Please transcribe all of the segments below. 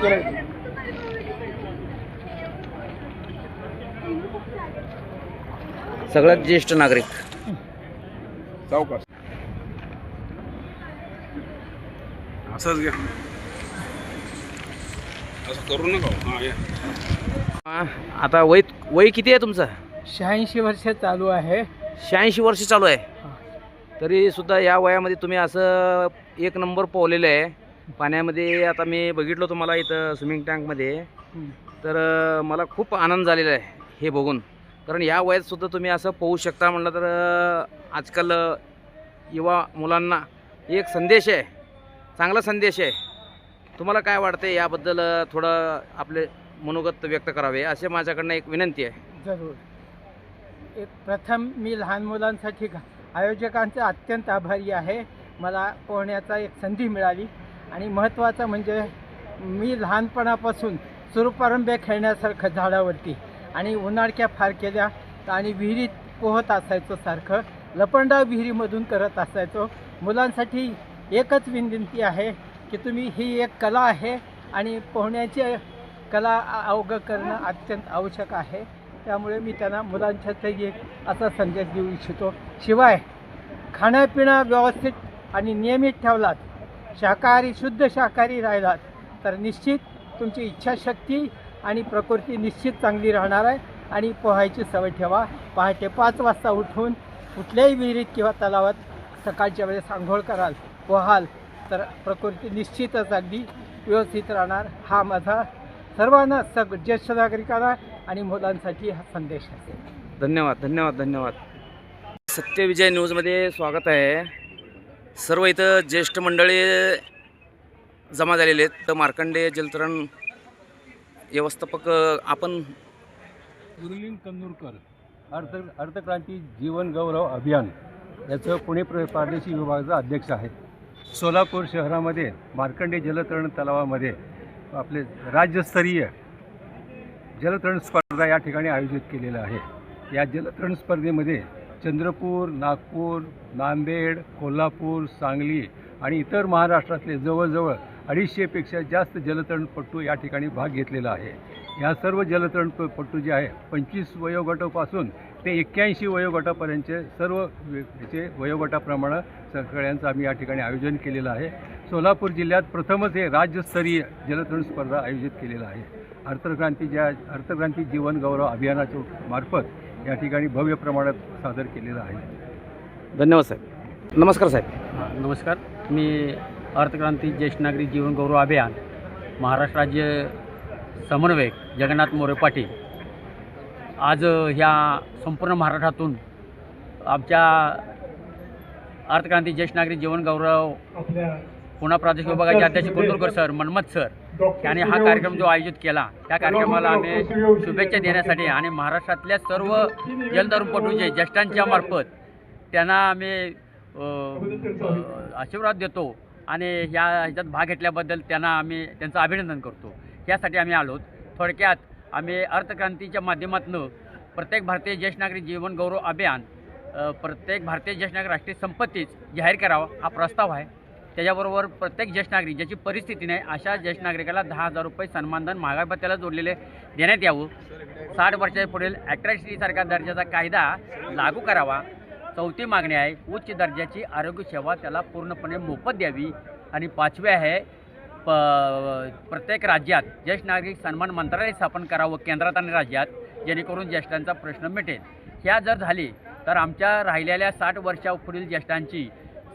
करायचं. सगळ्यात ज्येष्ठ नागरिक सावकाश असंच घ्या, असं करू नका. हां या. आता वय किती आहे तुमचं? 86 वर्ष चालू आहे. 86 वर्ष चालू आहे. तरी सुद्धा या वयामध्ये तुम्ही असं एक नंबर पोहलेलं आहे पाण्यामध्ये. आता मी बघितलं तुम्हाला इथं स्विमिंग टँकमध्ये, तर मला खूप आनंद झालेला आहे हे बघून. कारण या वयात सुद्धा तुम्ही असं पोहू शकता म्हटलं तर आजकाल युवा मुलांना एक संदेश आहे, चांगला संदेश आहे. तुम्हाला काय वाटते याबद्दल थोडं आपले मनोगत व्यक्त करावे असे माझ्याकडनं एक विनंती आहे. जरूर. प्रथम मी लहान मुलांसाठी आयोजकांचा अत्यंत आभारी आहे. मला पोहण्याचा एक संधी मिळाली आणि महत्त्वाचं म्हणजे मी लहानपणापासून सुरूपारंब्या खेळण्यासारखं झाडावरती आणि उन्हाळक्या फार केल्या आणि विहिरीत पोहत असायचो, सारखं लपंडाव विहिरीमधून करत असायचो. मुलांसाठी एकच विनंती आहे की तुम्ही ही एक कला आहे आणि पोहण्याची कला अवगत करणं अत्यंत आवश्यक आहे. त्यामुळे मी त्यांना मुलांच्यासाठी एक असा संदेश देऊ इच्छितो. शिवाय खाणंपिणं व्यवस्थित आणि नियमित ठेवलात, शाकाहारी शुद्ध शाकाहारी राहिलात तर निश्चित तुमची इच्छाशक्ती आणि प्रकृती निश्चित चांगली राहणार आहे. आणि पोहायची सवय ठेवा. पहाटे 5 वाजता उठून कुठल्याही विहिरीत किंवा तलावात सकाळच्या वेळेस आंघोळ कराल, पोहाल तर प्रकृती निश्चितच अगदी व्यवस्थित राहणार. हा माझा सर्वांना ज्येष्ठ नागरिकांना आणि मुलांसाठी हा संदेश असेल. धन्यवाद धन्यवाद धन्यवाद. सत्यविजय न्यूजमध्ये स्वागत आहे. सर्व इथं ज्येष्ठ मंडळी जमा झालेले आहेत. तर मार्कंडेय जलतरण व्यवस्थापक आपण गुरुलिंग कन्नूरकर अर्थक्रांती जीवन गौरव अभियान याचं पुणे प्रादेशिक विभागाचा अध्यक्ष आहे. सोलापूर शहरामध्ये मार्कंडेय जलतरण तलावामध्ये आपले राज्यस्तरीय जलतरण स्पर्धा या ठिकाणी आयोजित केलेलं आहे. या जलतरण स्पर्धेमध्ये चंद्रपूर, नागपूर, नांदेड, कोल्हापूर, सांगली आणि इतर महाराष्ट्रातले जवळजवळ 250पेक्षा जास्त जलतरणपटू या ठिकाणी भाग घेतलेला आहे. या सर्व जलतरणपटू जे आहे 25 वयोगटापासून ते 81 वयोगटापर्यंतचे सर्व याचे वयोगटाप्रमाणे सगळ्यांचं आम्ही या ठिकाणी आयोजन केलेलं आहे. सोलापूर जिल्ह्यात प्रथमच हे राज्यस्तरीय जलतरण स्पर्धा आयोजित केलेलं आहे. अर्थक्रांती जीवन गौरव अभियानाच्या मार्फत या ठिकाणी भव्य प्रमाणात सादर केलेलं आहे. धन्यवाद साहेब. नमस्कार साहेब. नमस्कार. मी अर्थक्रांती ज्येष्ठ नागरिक जीवन गौरव अभियान महाराष्ट्र राज्य समन्वयक जगन्नाथ मोरे पाटील आज ह्या संपूर्ण महाराष्ट्रातून आमच्या अर्थक्रांती ज्येष्ठ नागरिक जीवन गौरव पुणे प्रादेशिक विभागाचे अध्यक्ष कुंदूरकर सर, मनमत सर यांनी हा कार्यक्रम जो आयोजित केला त्या कार्यक्रमाला आम्ही शुभेच्छा देण्यासाठी आणि महाराष्ट्रातल्या सर्व जलतरणपटूचे ज्येष्ठांच्या मार्फत त्यांना आम्ही आशीर्वाद देतो आणि ह्याच्यात भाग घेतल्याबद्दल त्यांचं अभिनंदन करतो. यासाठी आम्ही आलो. थोडक्यात आम्ही अर्थक्रांतीच्या माध्यमातून प्रत्येक भारतीय ज्येष्ठ नागरिक जीवन गौरव अभियान प्रत्येक भारतीय ज्येष्ठ नागरिक राष्ट्रीय संपत्तीच जाहीर करावा हा प्रस्ताव आहे. त्याच्याबरोबर प्रत्येक ज्येष्ठ नागरिक ज्याची परिस्थिती नाही अशा ज्येष्ठ नागरिकाला 10,000 रुपये सन्मानधन महागाई भत्त्याला जोडलेले देण्यात यावं. 60 वर्षाच्या पुढील अॅट्रॅसिटीसारखा दर्जाचा कायदा लागू करावा. चौथी मागणी आहे उच्च दर्जाची आरोग्य सेवा त्याला पूर्णपणे मोफत द्यावी. आणि 5वी आहे प्रत्येक राज्यात ज्येष्ठ नागरिक सन्मान मंत्रालय स्थापन करावं केंद्रात आणि राज्यात, जेणेकरून ज्येष्ठांचा प्रश्न मिटेल. ह्या जर झाली तर आमच्या राहिलेल्या 60 वर्षापुढील ज्येष्ठांची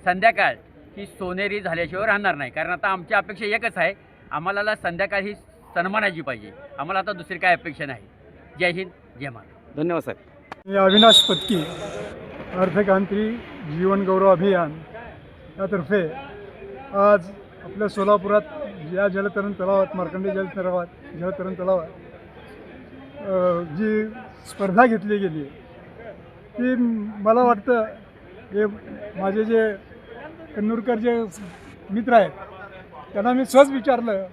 संध्याकाळ ही सोनेरी झाल्याशिवाय राहणार नाही. कारण आता आमची अपेक्षा एकच आहे, आम्हाला संध्याकाळ ही सन्मानाची पाहिजे. आम्हाला आता दुसरी काय अपेक्षा नाही. जय हिंद, जय महाराष्ट्र. धन्यवाद साहेब. मी अविनाश पत्की अर्थक्रांती जीवन गौरव अभियान यातर्फे आज आपल्या सोलापुरात या जलतरण तलावात मार्कंडेय जलतरण तलावात जी स्पर्धा घेतली गेली ती मला वाटतं हे माझे जे कन्नूरकर जे मित्र आहेत त्यांना मी सहज विचारलं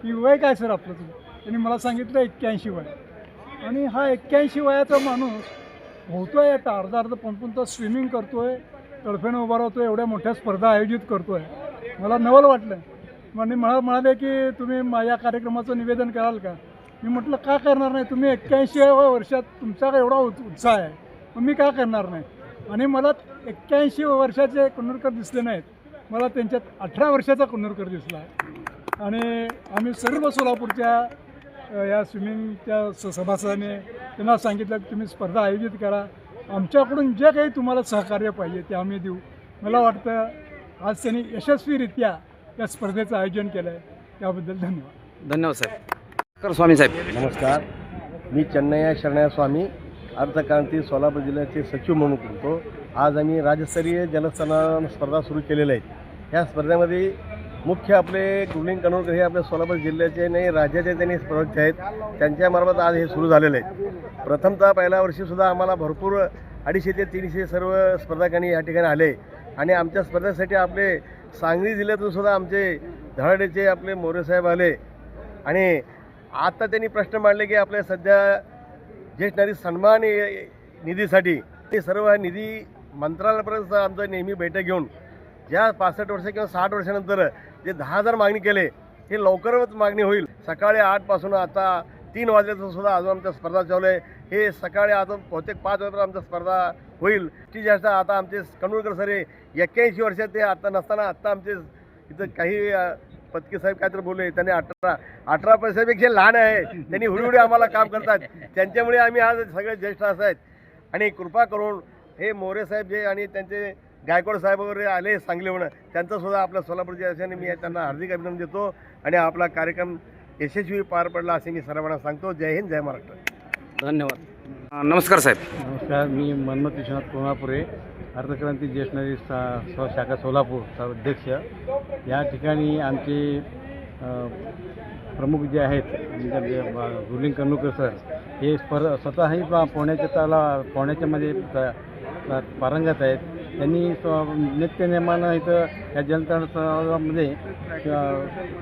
की वय काय सर आपलं तुम्ही, त्यांनी मला सांगितलं 81 वय. आणि हा 81 वयाचा माणूस पोहतो आहे, आता अर्धा पण तो स्विमिंग करतो आहे, तडफेनं उभा राहतो, एवढ्या मोठ्या स्पर्धा आयोजित करतो आहे. मला नवल वाटलं. आणि मला म्हणाले की तुम्ही माझ्या कार्यक्रमाचं निवेदन कराल का. मी म्हटलं का करणार नाही, तुम्ही 81व्या वर्षात तुमचा एवढा उत्साह आहे, मग मी का करणार नाही. आणि मला 81 वर्षाचे कन्नूरकर दिसले नाहीत, मला त्यांच्यात 18 वर्षाचा कन्नूरकर दिसला आहे. आणि आम्ही सर्व सोलापूरच्या या स्विमिंगच्या सभासदाने त्यांना सांगितलं की तुम्ही स्पर्धा आयोजित करा, आमच्याकडून जे काही तुम्हाला सहकार्य पाहिजे ते आम्ही देऊ. मला वाटतं आज त्यांनी यशस्वीरित्या या स्पर्धेचं आयोजन केलं आहे, त्याबद्दल धन्यवाद. धन्यवाद साहेब. कर स्वामी साहेब. नमस्कार, मी चन्नय्या शरणया स्वामी, अर्थक्रांती सोलापूर जिल्ह्याचे सचिव म्हणून करतो. आज आम्ही राज्यस्तरीय जलतरण स्पर्धा सुरू केलेल्या आहेत. ह्या स्पर्धेमध्ये मुख्य आपले गुरलिंग कन्नूरकर हे आपल्या सोलापूर जिल्ह्याचे नाही राज्याचे त्यांनी स्पर्धक आहेत, त्यांच्यामार्फत आज हे सुरू झालेलं आहे. प्रथमतः पहिल्या वर्षीसुद्धा आम्हाला भरपूर 250 ते 300 सर्व स्पर्धकांनी या ठिकाणी आले. आणि आमच्या स्पर्धेसाठी आपले सांगली जिल्ह्यातून सुद्धा आमचे धडाडीचे आपले मोरेसाहेब आले. आणि आता त्यांनी प्रश्न मांडले की आपल्या सध्या ज्येष्ठ नागरिक सन्मान निधीसाठी ते सर्व निधी मंत्रालयापर्यंत आमचं नेहमी बैठक घेऊन ज्या 65 वर्ष किंवा 60 वर्षानंतर जे 10,000 मागणी केले हे लवकरच मागणी होईल. सकाळी 8 पासून आता 3 वाजल्यापासून सुद्धा अजून आमच्या स्पर्धा चालू आहे. हे सकाळी अजून बहुतेक 5 वाजता आमच्या स्पर्धा होईल. ती जास्त आता आमचे कन्नूरकर सर 81 वर्षात ते आता नसताना आत्ता आमचे इथं काही पत्के साहेब काहीतरी बोलले, त्यांनी 18 पैशापेक्षा लहान आहे, त्यांनी हुडहुडी आम्हाला काम करतात. त्यांच्यामुळे आम्ही आज सगळे ज्येष्ठ असं आहेत. आणि कृपा करून हे मोरे साहेब जे आणि त्यांचे गायकवाड साहेब वगैरे आले सांगलीहून, त्यांचंसुद्धा आपल्या सोलापूरच्या असल्याने मी त्यांना हार्दिक अभिनंदन देतो. आणि आपला कार्यक्रम यशस्वी पार पडला असे मी सर्वांना सांगतो. जय हिंद, जय महाराष्ट्र. धन्यवाद. नमस्कार साहेब. नमस्कार, मी मनमत विश्वनाथ कोल्हापुरे, अर्थक्रांती ज्येष्ठ नागरिक शाखा सोलापूर अध्यक्ष. या ठिकाणी आमचे प्रमुख जे आहेत म्हणजे गुरलिंग कन्नूरकर सर हे स्वतःही पोहण्याच्यामध्ये पारंगत आहेत. त्यांनी नित्यनेमानं इथं या जलतरणामध्ये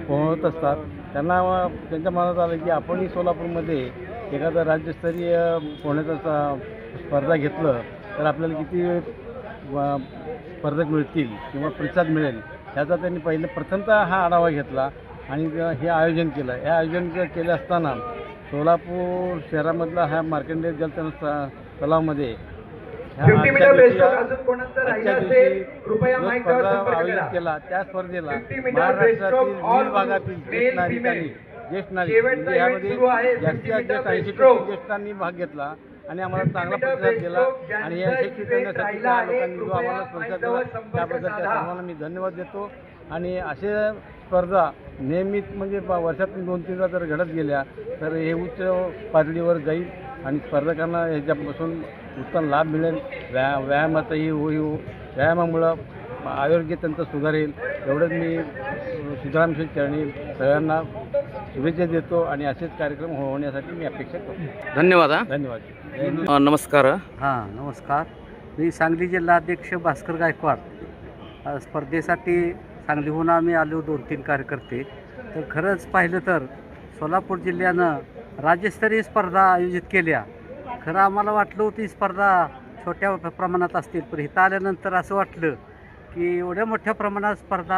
पोहत असतात. त्यांच्या मनात आलं की आपणही सोलापूरमध्ये एखादं राज्यस्तरीय पोहण्याचा स्पर्धा घेतलं तर आपल्याला किती स्पर्धक मिळतील किंवा प्रतिसाद मिळेल ह्याचा त्यांनी प्रथमतः हा आढावा घेतला आणि हे आयोजन केलं. हे आयोजन केलं असताना सोलापूर शहरामधला हा मार्कंडेय जलतरण तलावामध्ये आयोजित केला. त्या स्पर्धेला महाराष्ट्रातील विविध भागातील ज्येष्ठ नागरिक म्हणजे यामध्ये जास्तीत जास्त 80% ज्येष्ठांनी भाग घेतला आणि आम्हाला चांगला प्रतिसाद दिला. आणि या यशस्वी करण्यासाठी त्या लोकांनी जो आम्हाला प्रतिसाद दिला त्याबद्दल त्या सर्वांना मी धन्यवाद देतो. आणि असे स्पर्धा नियमित म्हणजे वर्षातून 2-3दा जर घडत गेल्या तर हे उच्च पातळीवर जाईल आणि स्पर्धकांना ह्याच्यापासून उत्तम लाभ मिळेल. व्यायामाचाही व्यायामामुळं आरोग्य त्यांचं सुधारेल. एवढंच मी सिद्धरामसिंह चरणी सगळ्यांना शुभेच्छा देतो आणि असेच कार्यक्रम होण्यासाठी मी अपेक्षा करतो. धन्यवाद. धन्यवाद. नमस्कार. हां नमस्कार, मी सांगली जिल्हाध्यक्ष भास्कर गायकवाड. स्पर्धेसाठी सांगलीहून आम्ही आलो 2-3 कार्यकर्ते. तर खरंच पाहिलं तर सोलापूर जिल्ह्यानं राज्यस्तरीय स्पर्धा आयोजित केल्या. खरं आम्हाला वाटलं होतं ही स्पर्धा छोट्या प्रमाणात असतील, पण इथं आल्यानंतर असं वाटलं की एवढ्या मोठ्या प्रमाणात स्पर्धा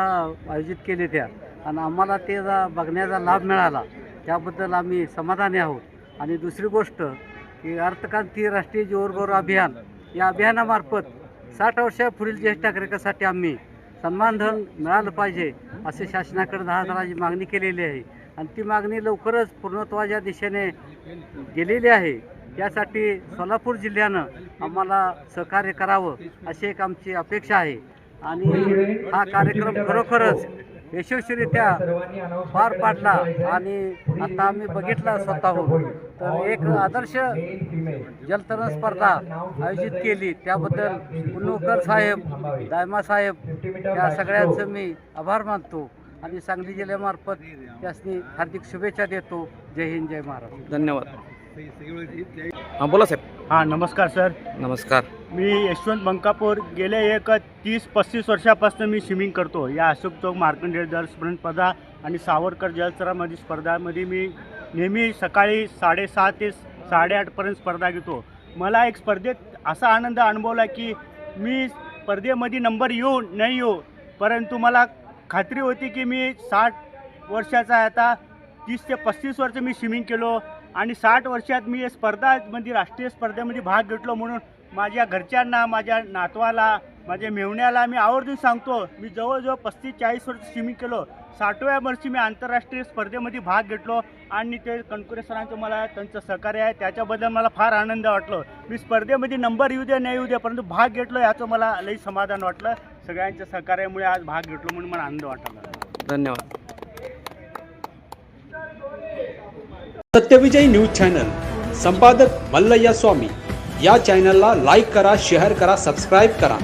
आयोजित केल्या त्या आणि आम्हाला त्याचा बघण्याचा लाभ मिळाला, त्याबद्दल आम्ही समाधानी आहोत. आणि दुसरी गोष्ट की अर्थक्रांती राष्ट्रीय जीवनगौरव अभियान या अभियानामार्फत 60 वर्षापुढील ज्येष्ठ नागरिकासाठी आम्ही सन्मानधन मिळालं पाहिजे असे शासनाकडे 10,000ची मागणी केलेली आहे आणि ती मागणी लवकरच पूर्णत्वाच्या दिशेने गेलेली आहे. त्यासाठी सोलापूर जिल्ह्यानं आम्हाला सहकार्य करावं अशी एक आमची अपेक्षा आहे. आणि हा कार्यक्रम खरोखरच यशस्वीरित्या पार पाडला आणि आता आम्ही बघितला स्वतःहून तर एक आदर्श जलतरण स्पर्धा आयोजित केली. त्याबद्दल कुन्नूरकर साहेब, दायमा साहेब या सगळ्यांचं मी आभार मानतो आणि सांगली जिल्ह्यामार्फत त्यासनी हार्दिक शुभेच्छा देतो. जय हिंद, जय महाराष्ट्र. धन्यवाद. हां बोला साहेब. हां नमस्कार सर, नमस्कार. मी यशवंत बंकापूर. गेले एक 30-35 वर्षापासून मी स्विमिंग करतो. या अशोक चौक मार्कंडेय जलतरण स्पर्धा आणि सावरकर जलतरणामध्ये स्पर्धामध्ये मी नेहमी सकाळी 6:30 ते 8:30पर्यंत स्पर्धा घेतो. मला एक स्पर्धेत असा आनंद अनुभवला की मी स्पर्धेमध्ये नंबर येऊ नाही येऊ, परंतु मला खात्री होती की मी 60 वर्षाचा आहे आता. 30 ते 35 वर्ष मी स्विमिंग केलो आणि 60 वर्षात मी स्पर्धामध्ये राष्ट्रीय स्पर्धेमध्ये भाग घेतलो. म्हणून माझ्या घरच्यांना, माझ्या नातवाला, माझ्या मेहुण्याला मी आवर्जून सांगतो, मी जवळजवळ 35-40 वर्ष स्विमिंग केलो. 60व्या वर्षी मी आंतरराष्ट्रीय स्पर्धेमध्ये भाग घेतलो आणि ते कणकुरे सरांचं मला त्यांचं सहकार्य आहे, त्याच्याबद्दल मला फार आनंद वाटलो. मी स्पर्धेमध्ये नंबर येऊ दे नाही येऊ दे, परंतु भाग घेतलो याचं मला लई समाधान वाटलं. सगळ्यांच्या सहकार्यामुळे आज भाग घेतलो म्हणून मला आनंद वाटला. धन्यवाद. सत्यविजय न्यूज चॅनल, संपादक मल्लय्या स्वामी. या चॅनलला लाईक करा, शेअर करा, सबस्क्राईब करा